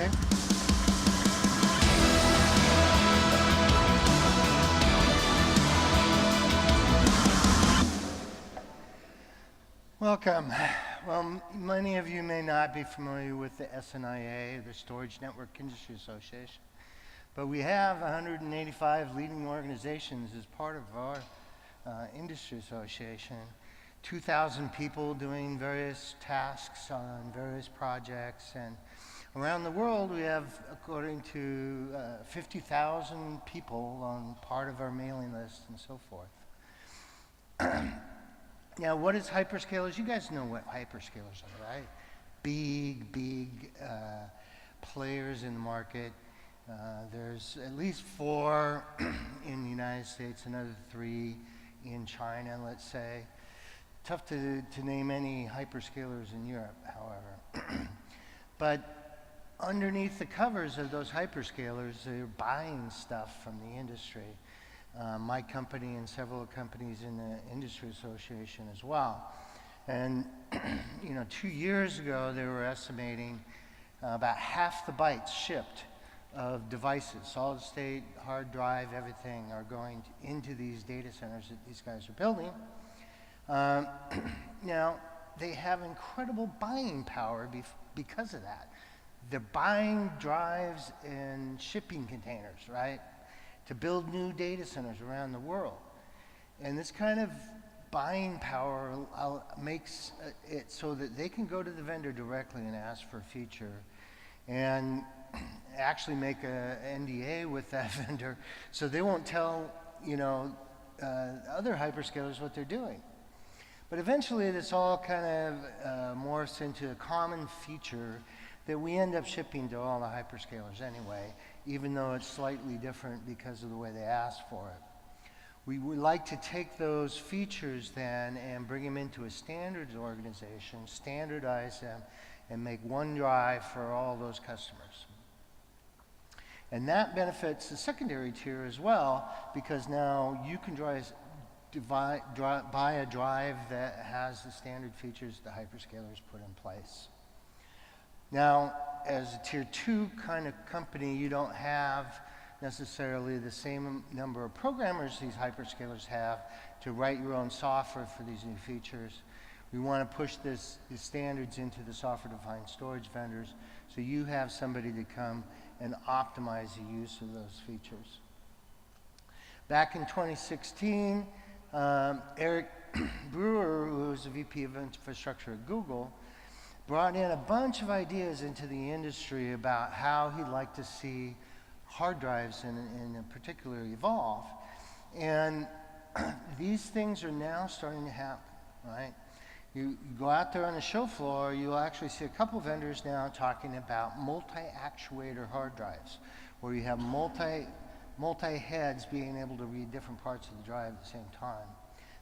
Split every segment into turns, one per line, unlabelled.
Okay. Welcome. Well, many of you may not be familiar with the SNIA, the Storage Network Industry Association, but we have 185 leading organizations as part of our industry association. 2,000 people doing various tasks on various projects, and around the world we have, according to 50,000 people on part of our mailing list and so forth. Now, what is hyperscalers? You guys know what hyperscalers are, right? Big players in the market. There's at least 4 in the United States, another 3 in China, let's say. Tough to name any hyperscalers in Europe, however. But underneath the covers of those hyperscalers, they're buying stuff from the industry. My company and several companies in the industry association as well. And 2 years ago, they were estimating about half the bytes shipped of devices, solid state, hard drive, everything, are going into these data centers that these guys are building. Now, they have incredible buying power because of that. They're buying drives and shipping containers, right, to build new data centers around the world. And this kind of buying power makes it so that they can go to the vendor directly and ask for a feature and actually make an NDA with that vendor so they won't tell other hyperscalers what they're doing. But eventually this all kind of morphs into a common feature that we end up shipping to all the hyperscalers anyway, even though it's slightly different because of the way they ask for it. We would like to take those features then and bring them into a standards organization, standardize them, and make one drive for all those customers. And that benefits the secondary tier as well, because now you can buy a drive that has the standard features the hyperscalers put in place. Now, as a tier 2 kind of company, you don't have necessarily the same number of programmers these hyperscalers have to write your own software for these new features. We want to push these standards into the software-defined storage vendors so you have somebody to come and optimize the use of those features. Back in 2016, Eric Brewer, who was the VP of Infrastructure at Google, brought in a bunch of ideas into the industry about how he'd like to see hard drives in particular evolve. And these things are now starting to happen, right? You go out there on the show floor, you'll actually see a couple vendors now talking about multi-actuator hard drives, where you have multi-heads being able to read different parts of the drive at the same time.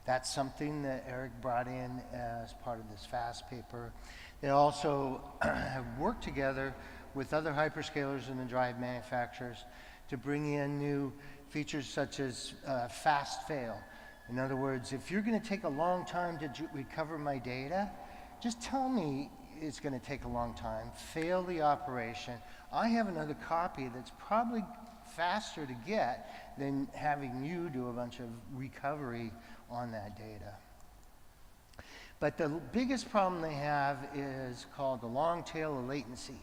That's something that Eric brought in as part of this FAST paper. They also have worked together with other hyperscalers and the drive manufacturers to bring in new features such as fast fail. In other words, if you're going to take a long time to recover my data, just tell me it's going to take a long time, fail the operation. I have another copy that's probably faster to get than having you do a bunch of recovery on that data. But the biggest problem they have is called the long tail of latency.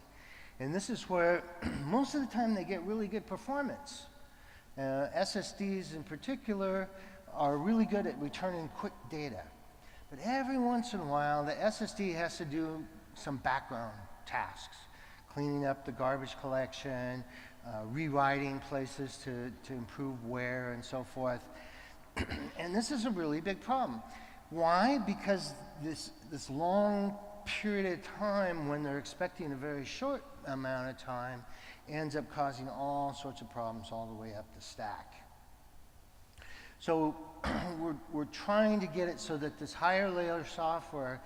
And this is where most of the time they get really good performance. SSDs in particular are really good at returning quick data. But every once in a while, the SSD has to do some background tasks, cleaning up the garbage collection, rewriting places to improve wear and so forth. And this is a really big problem. Why? Because this long period of time when they're expecting a very short amount of time ends up causing all sorts of problems all the way up the stack. So we're trying to get it so that this higher layer software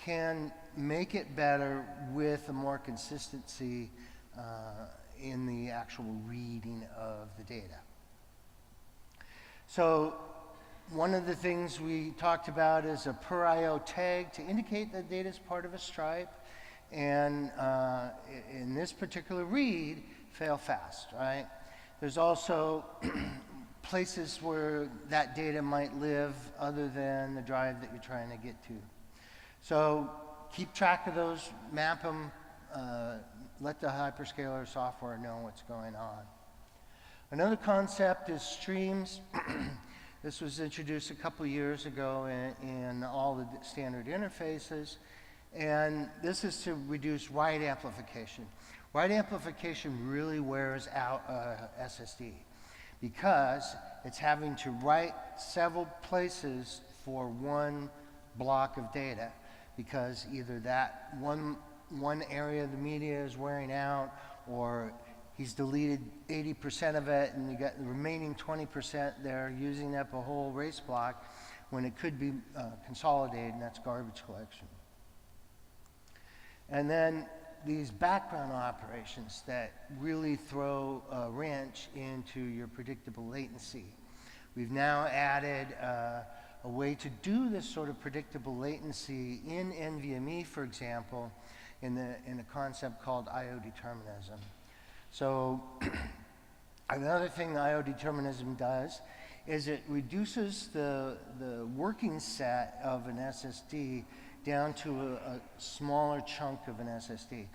can make it better with a more consistency in the actual reading of the data. So one of the things we talked about is a per IO tag to indicate that data is part of a stripe, and in this particular read, fail fast, right? There's also places where that data might live other than the drive that you're trying to get to. So keep track of those, map them, let the hyperscaler software know what's going on. Another concept is streams. This was introduced a couple years ago in all the standard interfaces, and this is to reduce write amplification. Write amplification really wears out SSD because it's having to write several places for one block of data, because either that one area of the media is wearing out, or he's deleted 80% of it and you got the remaining 20% there using up a whole race block when it could be consolidated, and that's garbage collection. And then these background operations that really throw a wrench into your predictable latency. We've now added a way to do this sort of predictable latency in NVMe, for example, in a concept called IO determinism. So another thing IO determinism does is it reduces the working set of an SSD down to a smaller chunk of an SSD.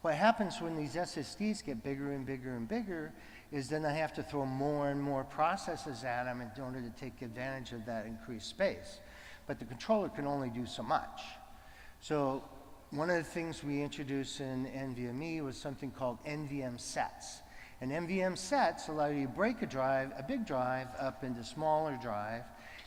What happens when these SSDs get bigger and bigger and bigger is then I have to throw more and more processes at them in order to take advantage of that increased space. But the controller can only do so much. So one of the things we introduced in NVMe was something called Nvm Sets. And Nvm Sets allow you to break a big drive up into smaller drive,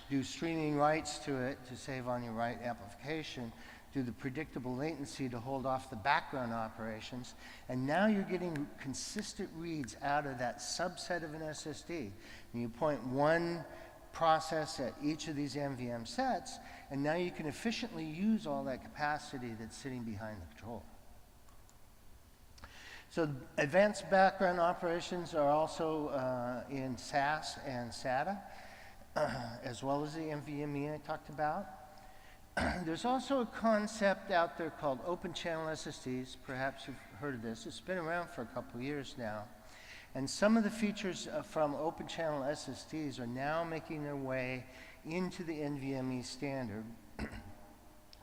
do streaming writes to it to save on your write amplification, do the predictable latency to hold off the background operations, and now you're getting consistent reads out of that subset of an SSD. And you point one process at each of these NVM sets, and now you can efficiently use all that capacity that's sitting behind the controller. So advanced background operations are also in SAS and SATA, as well as the NVMe I talked about. There's also a concept out there called open channel SSDs. Perhaps you've heard of this. It's been around for a couple of years now. And some of the features from open channel SSDs are now making their way into the NVMe standard.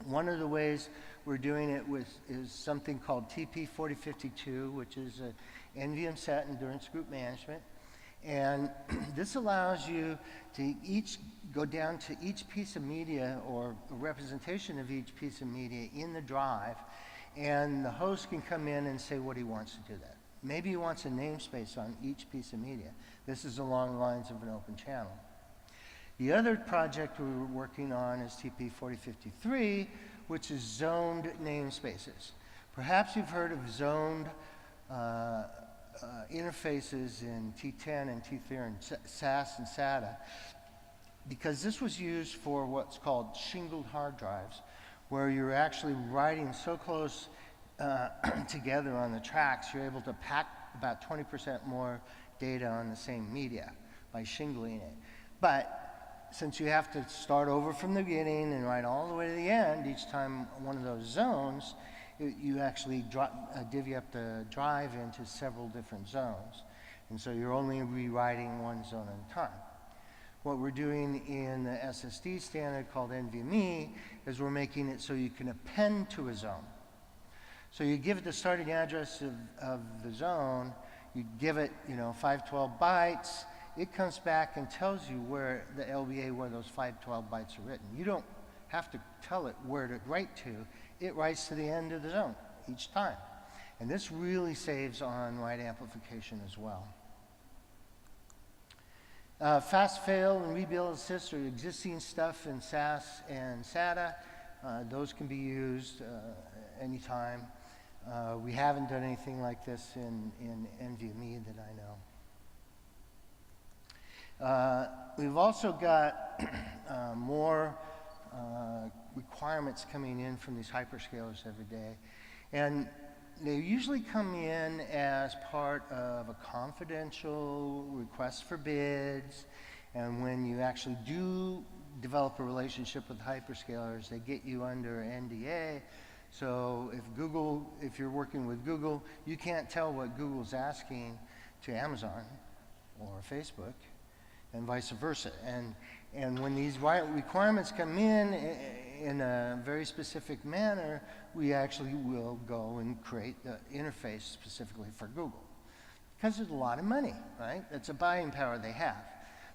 One of the ways we're doing it is something called TP4052, which is an NVM set endurance group management. And this allows you to go down to each piece of media, or a representation of each piece of media in the drive, and the host can come in and say what he wants to do that. Maybe he wants a namespace on each piece of media. This is along the lines of an open channel. The other project we were working on is TP4053, which is zoned namespaces. Perhaps you've heard of zoned interfaces in T10 and T3 and SAS and SATA, because this was used for what's called shingled hard drives, where you're actually writing so close together on the tracks, you're able to pack about 20% more data on the same media by shingling it. But since you have to start over from the beginning and write all the way to the end each time one of those zones, you actually divvy up the drive into several different zones. And so you're only rewriting one zone at a time. What we're doing in the SSD standard called NVMe is we're making it so you can append to a zone. So you give it the starting address of the zone, you give it 512 bytes, it comes back and tells you where the LBA, where those 512 bytes are written. You don't have to tell it where to write to. It writes to the end of the zone each time. And this really saves on write amplification as well. Fast fail and rebuild assist are existing stuff in SAS and SATA. Those can be used anytime. We haven't done anything like this in NVMe that I know. We've also got more requirements coming in from these hyperscalers every day. And they usually come in as part of a confidential request for bids. And when you actually do develop a relationship with hyperscalers, they get you under NDA So if you're working with Google, you can't tell what Google's asking to Amazon or Facebook, and vice versa. And when these requirements come in a very specific manner, we actually will go and create the interface specifically for Google. Because there's a lot of money, right? That's a buying power they have.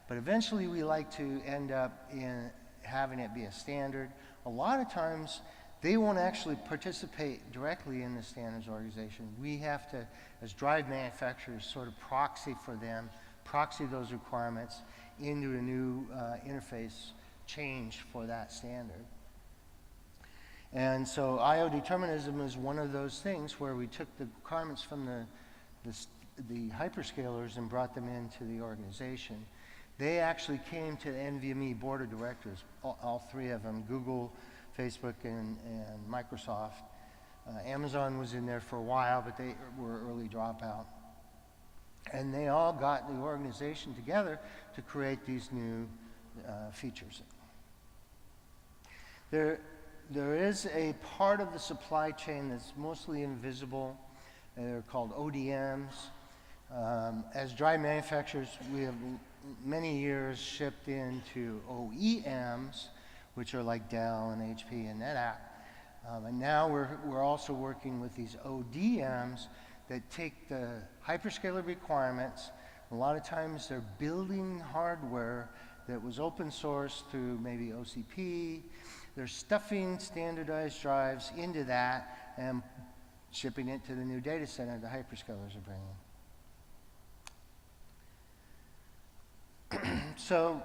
But eventually we like to end up in having it be a standard. A lot of times they won't actually participate directly in the standards organization. We have to, as drive manufacturers, sort of proxy for them, proxy those requirements into a new interface change for that standard. And so IO determinism is one of those things where we took the requirements from the hyperscalers and brought them into the organization. They actually came to the NVMe board of directors, all three of them, Google, Facebook, and Microsoft. Amazon was in there for a while, but they were early dropout. And they all got the organization together to create these new features. There is a part of the supply chain that's mostly invisible. They're called Odms. As drive manufacturers, we have many years shipped into OEMs, which are like Dell and HP and NetApp. And now we're also working with these ODMs that take the hyperscaler requirements. A lot of times they're building hardware that was open source through maybe OCP. They're stuffing standardized drives into that and shipping it to the new data center the hyperscalers are bringing. So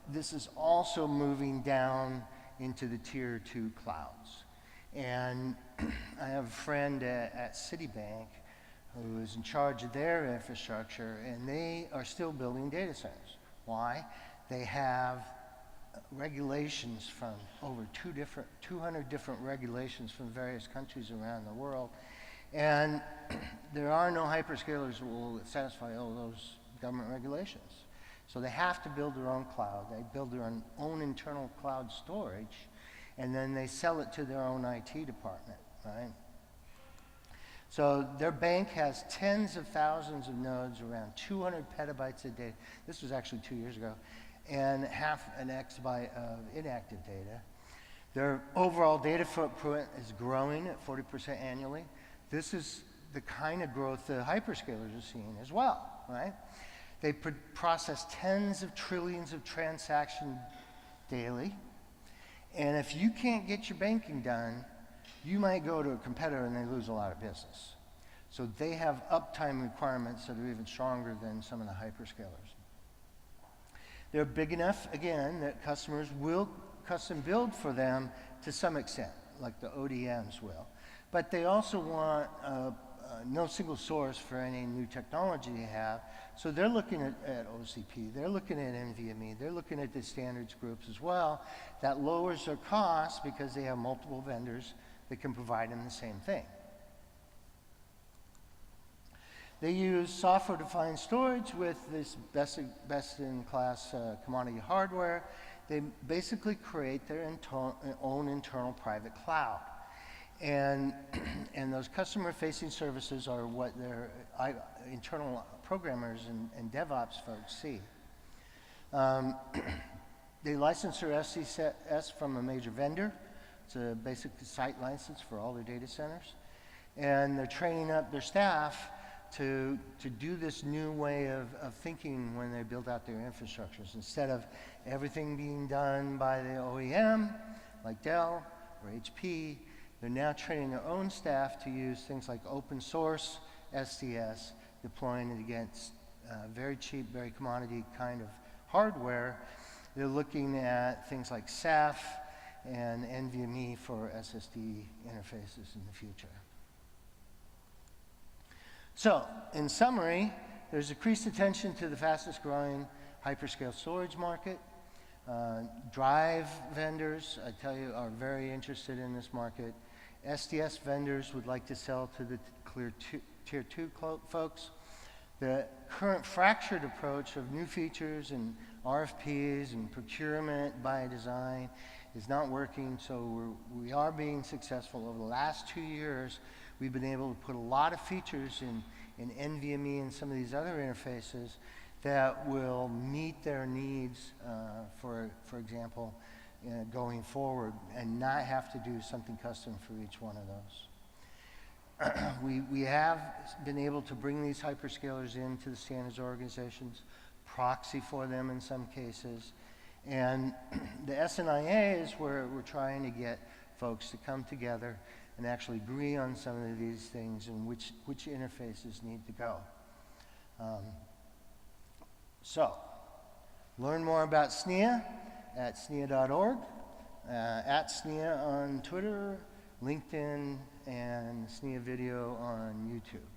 this is also moving down into the tier 2 clouds. And I have a friend at Citibank who is in charge of their infrastructure, and they are still building data centers. Why? They have regulations from over 200 different regulations from various countries around the world. And there are no hyperscalers that will satisfy all those government regulations. So they have to build their own cloud. They build their own internal cloud storage, and then they sell it to their own IT department, right? So their bank has tens of thousands of nodes, around 200 petabytes a day. This was actually 2 years ago, and half an exabyte of inactive data. Their overall data footprint is growing at 40% annually. This is the kind of growth the hyperscalers are seeing as well, right? They process tens of trillions of transactions daily. And if you can't get your banking done, you might go to a competitor and they lose a lot of business. So they have uptime requirements that are even stronger than some of the hyperscalers. They're big enough, again, that customers will custom build for them to some extent, like the ODMs will. But they also want no single source for any new technology they have. So they're looking at OCP, they're looking at NVMe, they're looking at the standards groups as well. That lowers their costs because they have multiple vendors that can provide them the same thing. They use software-defined storage with this best-in-class commodity hardware. They basically create their own internal private cloud. And those customer-facing services are what their internal programmers and DevOps folks see. They license their SCS from a major vendor. It's a basic site license for all their data centers. And they're training up their staff to do this new way of thinking when they build out their infrastructures. Instead of everything being done by the OEM, like Dell or HP, they're now training their own staff to use things like open source SDS, deploying it against very cheap, very commodity kind of hardware. They're looking at things like SAF and NVMe for SSD interfaces in the future. So, in summary, there's increased attention to the fastest growing hyperscale storage market. Drive vendors, I tell you, are very interested in this market. SDS vendors would like to sell to the tier 2 folks. The current fractured approach of new features and RFPs and procurement by design is not working, so we are being successful. Over the last 2 years, we've been able to put a lot of features in NVMe and some of these other interfaces that will meet their needs, for example, going forward, and not have to do something custom for each one of those. We have been able to bring these hyperscalers into the standards organizations, proxy for them in some cases, and the SNIA is where we're trying to get folks to come together and actually agree on some of these things and which interfaces need to go. So, learn more about SNIA at SNIA.org, at SNIA on Twitter, LinkedIn, and SNIA video on YouTube.